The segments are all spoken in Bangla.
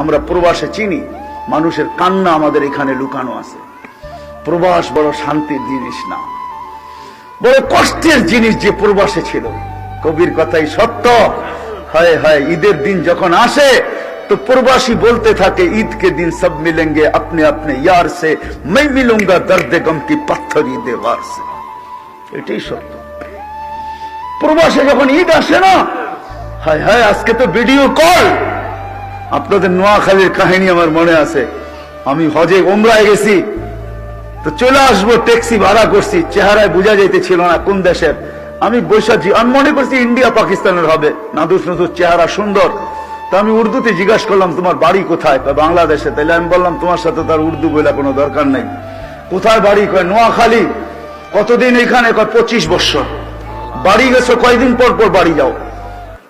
আমরা প্রবাসে চিনি, মানুষের কান্না আমাদের এখানে লুকানো আছে। প্রবাস বড় শান্তির জিনিস না, বড় কষ্টের জিনিস যে প্রবাসে ছিল। কবির কথাই সত্য। হায় হায়, ঈদের দিন যখন আসে तो प्रवासी बोलते थे ईद के दिन सब मिलेंगे अपने अपने यार से, मैं मिलूंगा दर्द गम की पत्थरी दीवार से। এটাই সত্য। প্রবাসে যখন ঈদ আসে না, হায় হায়, আজকে তো ভিডিও কল। আপনাদের নোয়াখালীর কাহিনী আমার মনে আছে। আমি হজে ওমরায় গেছি, তো চলে আসবো, ট্যাক্সি ভাড়া করছি, চেহারায় বোঝা যাইতেছিল না কোন দেশের। আমি বৈশাখী, আমি মনে করছি ইন্ডিয়া পাকিস্তানের হবে, নাদুস নাদুস চেহারা, সুন্দর। তো আমি উর্দুতে জিজ্ঞাসা করলাম তোমার বাড়ি কোথায়? বাংলাদেশে। তাইলে আমি বললাম তোমার সাথে তার উর্দু বলে কোনো দরকার নেই। কোথায় বাড়ি? কয় নোয়াখালী। কতদিন এখানে? কয় 25 বছর। বাড়ি গেছো কয়দিন পর পর বাড়ি যাও?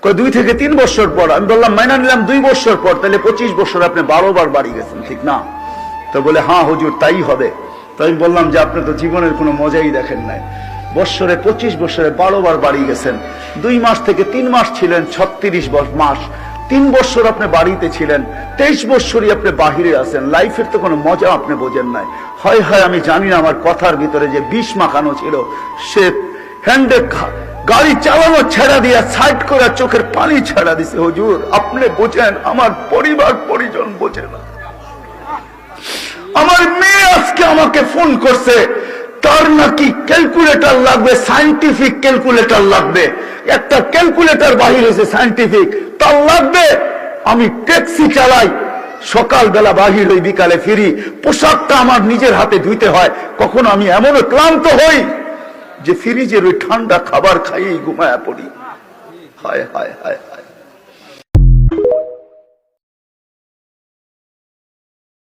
কয় 2 থেকে 3 বছর পর। আমি বললাম মাইনা নিলাম 2 বছর পর, তাহলে 25 বছর আপনি 12 বার বাড়ি গেছেন, ঠিক না? তো বলে হ্যাঁ হুজুর তাই হবে। তো আমি বললাম যে আপনি তো জীবনের কোনো মজাই দেখেন নাই। বছরে 25 বছরে 12 বার বাড়ি গেছেন। 2 মাস থেকে 3 মাস ছিলেন, 36 মাস। 3 বছর আপনি বাড়িতে ছিলেন, 23 বছরই আপনি বাহিরে আছেন। লাইফের তো কোনো মজা আপনি বোঝেন নাই। হয় হয় আমি জানি না আমার কথার ভিতরে যে বিষ মাখানো ছিল। সে হ্যান্ডে গাড়ি চালানো ছেড়া দিয়া সাইড করে চোখের পানি ছেড়া দিছে। হুজুর আপনি বোঝেন, আমার পরিবার পরিজন বোঝে না। আমার মেয়ে আজকে আমাকে ফোন করছে, তার নাকি ক্যালকুলেটর লাগবে, সায়েন্টিফিক ক্যালকুলেটর লাগবে। একটা ক্যালকুলেটর বাহির হয়েছে সায়েন্টিফিক, তার লাগবে। আমি ট্যাক্সি চালাই, সকালবেলা বাহির হই, বিকালে ফিরি, পোশাকটা আমার নিজের হাতে ধুইতে হয়। কখনো আমি এমনও ক্লান্ত হই যে ফ্রিজের ওই ঠান্ডা খাবার খাইয়েই ঘুমায়া পড়ি। হায় হায় হায়।